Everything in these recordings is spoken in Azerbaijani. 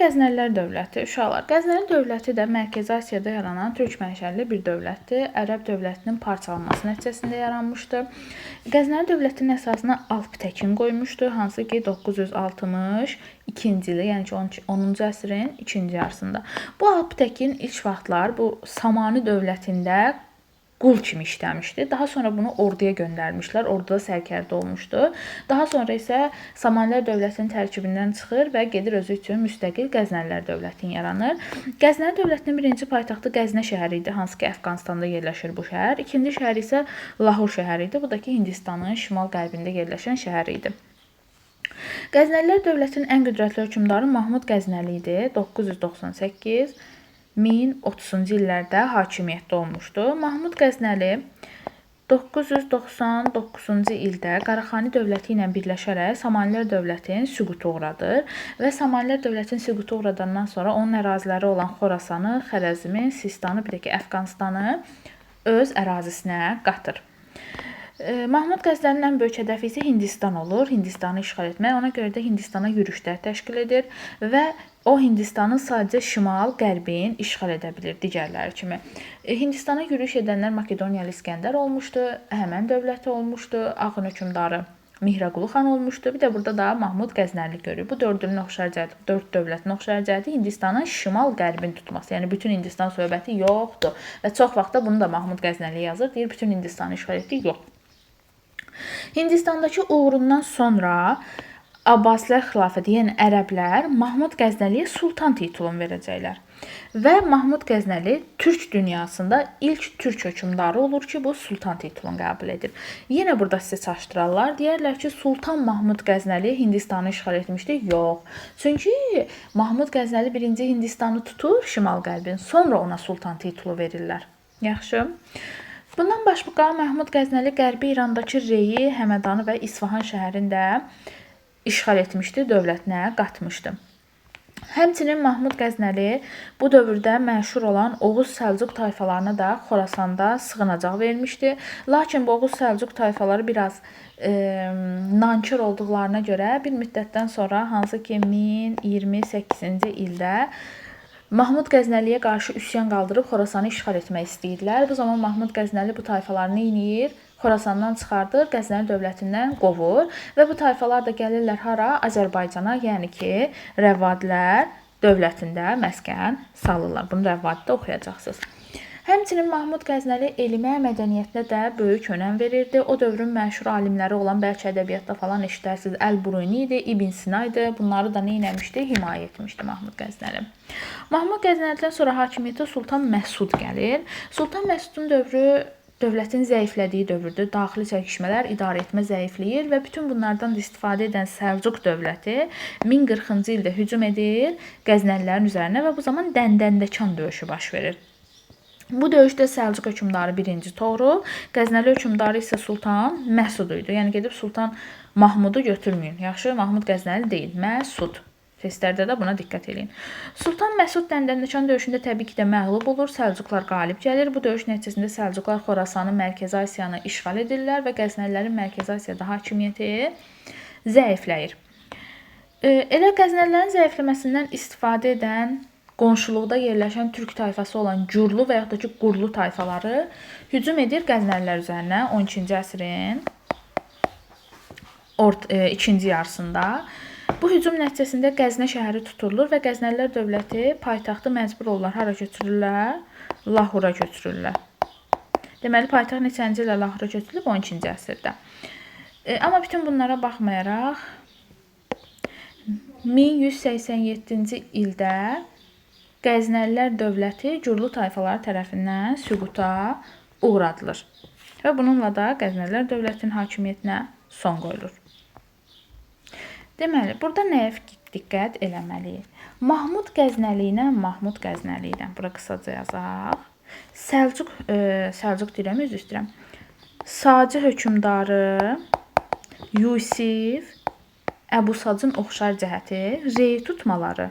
Qəznəlilər dövləti, uşaqlar. Qəznəli dövləti də Mərkəzi Asiyada yaranan türk mənşəli bir dövlətdir. Ərəb dövlətinin parçalanması nəticəsində yaranmışdı. Qəznəli dövlətinin əsasını Alptekin qoymuşdu, hansı ki 962-ci ildə, yəni ki 10-cu əsrin 2-ci yarısında. Bu Alptekin ilk vaxtlar bu Samani dövlətində qul kimi işləmişdi. Daha sonra bunu orduya göndərmişlər. Orduda sərkərdə olmuşdu. Daha sonra isə Samanilər dövlətinin tərkibindən çıxır və gedir özü üçün müstəqil Qəznəlilər dövlətini yaranır. Qəznəli dövlətinin birinci paytaxtı Qəznə şəhəri idi, hansı ki Əfqanistanda yerləşir bu şəhər. İkinci şəhər isə Lahor şəhəri idi. Bu da ki Hindistanın şimal-qərbində yerləşən şəhər idi. Qəznəlilər dövlətinin ən qüdrətli hökmdarı Mahmud Qəznəli idi. 998 1030-cu illərdə hakimiyyətdə olmuşdu. Mahmud Qəznəli 999-cu ildə Qaraxani dövləti ilə birləşərək Samanilər dövlətinin süquta uğradır və Samanilər dövlətinin süquta uğradandan sonra onun əraziləri olan Xorasanı, Xərəzmi, Sistanı, bir də ki Əfqanistanı öz ərazisinə qatır. Mahmud Qəznəlinin ən böyük hədəfi isə Hindistan olur. Hindistanı işğal etmək. Ona görə də Hindistana yürüşlər təşkil edir və o Hindistanın sadəcə şimal-qərbin işğal edə bilir digərləri kimi. Hindistana yürüş edənlər Makedoniyalı İskəndər olmuşdu, Əhəmən dövləti olmuşdu, Ağın hökmdarı Mihraqulu xan olmuşdu. Bir də burada da Mahmud Qəznəli görür. Bu dörd dövlətin oxşar cəhəti Hindistanın şimal-qərbini tutması. Yəni bütün Hindistan söhbəti yoxdur və çox vaxtda bunu da Mahmud Qəznəli yazır. Deyir bütün Hindistanı işğal etdik, yox. Hindistandakı uğurundan sonra Abbasilər xilafəti, yəni ərəblər Mahmud Qəznəliyə sultan titulunu verəcəklər. Və Mahmud Qəznəli türk dünyasında ilk türk hökmdarı olur ki, bu sultan titulunu qəbul edir. Yenə burada sizə çaşdırarlar. Deyərlər ki, Sultan Mahmud Qəznəli Hindistanı işğal etmişdi. Yox. Çünki Mahmud Qəznəli birinci Hindistanı tutur, şimal-qərbin, sonra ona sultan titulu verirlər. Yaxşı. Bundan başqa Mahmud Qəznəli Qərbi İrandakı Reyi, Həmədanı və İsfahan şəhərini də işğal etmişdi, dövlətinə qatmışdı. Həmçinin Mahmud Qəznəli bu dövrdə məşhur olan Oğuz Səlcuq tayfalarına da Xorasanda sığınacaq vermişdi. Lakin bu Oğuz Səlcuq tayfaları biraz nankör olduqlarına görə bir müddətdən sonra, hansı ki 1028-ci ildə Mahmud Qəznəliyə qarşı üsyan qaldırıb Xorasanı işğal etmək istəyirdilər. Bu zaman Mahmud Qəznəli bu tayfalarını eləyir, Xorasandan çıxardır, Qəznəli dövlətindən qovur və bu tayfalar da gəlirlər hara? Azərbaycana, yəni ki, Rəvvadilər dövlətində məskən salırlar. Bunu Rəvvaddə oxuyacaqsınız. Həmçinin Mahmud Qəznəli elmə, mədəniyyətinə də böyük önəm verirdi. O dövrün məşhur alimləri olan, bəlkə ədəbiyyatda falan eşidərsiniz, Əl-Biruni idi, İbn Sina idi. Bunları da nə etmişdi? Himayə etmişdi Mahmud Qəznəli. Mahmud Qəznəlidən sonra hakimiyyətə Sultan Məsud gəlir. Sultan Məsudun dövrü dövlətin zəiflədiyi dövrdür. Daxili çəkişmələr, idarə etmə zəifləyir və bütün bunlardan da istifadə edən Səlcuq dövləti 1040-cı ildə hücum edir Qəznəlilərin üzərinə və bu zaman Dəndəndəkan döyüşü baş verir. Bu döyüşdə Səlcuq hökmdarı 1-ci Toğrul, Qəznəli hökmdarı isə Sultan Məsud idi. Yəni gedib Sultan Mahmudu götürməyin. Yaxşı, Mahmud Qəznəli deyil, Məsud. Testlərdə də buna diqqət edin. Sultan Məsud Dəndəndəkan döyüşündə təbii ki də məğlub olur, Səlcuqlar qalib gəlir. Bu döyüş nəticəsində Səlcuqlar Xorasanı, Mərkəzi Asiyanı işğal edirlər və Qəznəlilərin Mərkəzi Asiyada hakimiyyəti zəifləyir. Elə Qəznəlilərin zəifləməsindən istifadə edən qonşuluqda yerləşən türk tayfası olan Gürlü və yaxud da ki Qurlu tayfaları hücum edir Qəznəlilər üzərinə 12-ci əsrin 2-ci yarısında. Bu hücum nəticəsində Qəznə şəhəri tutulur və Qəznəlilər dövləti paytaxtı məcbur olurlar. Hara götürürlər? Lahora götürürlər. Deməli, paytaxt neçənci ilə Lahora götürülüb? 12-ci əsrdə. Amma bütün bunlara baxmayaraq 1187-ci ildə Qəznəlilər dövləti Gürlü tayfaları tərəfindən süquta uğradılır. Və bununla da Qəznəlilər dövlətinin hakimiyyətinə son qoyulur. Deməli, burada nəyə diqqət eləməliyik? Mahmud Qəznəli ilə, bura qısaca yazaq. Səlcuq deyirəm, üzr istəyirəm. Sacı hökmdarı Yusif, Əbu Sacın oxşar cəhəti, Reyi tutmaları,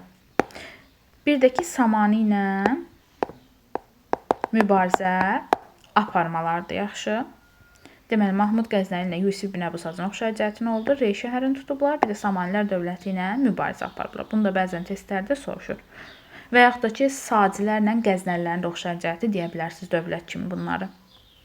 bir də ki Samani ilə mübarizə aparmalardır, yaxşı. Deməli, Mahmud Qəznəli ilə Yusif bin Əbu Sacın oxşar cəhəti nə oldu? Rey şəhərini tutublar, bir də Samanilər dövləti ilə mübarizə aparıblar. Bunu da bəzən testlərdə soruşur. Və yaxud da ki, Sacilərlə Qəznəlilərin də oxşar cəhəti deyə bilərsiniz dövlət kimi bunları.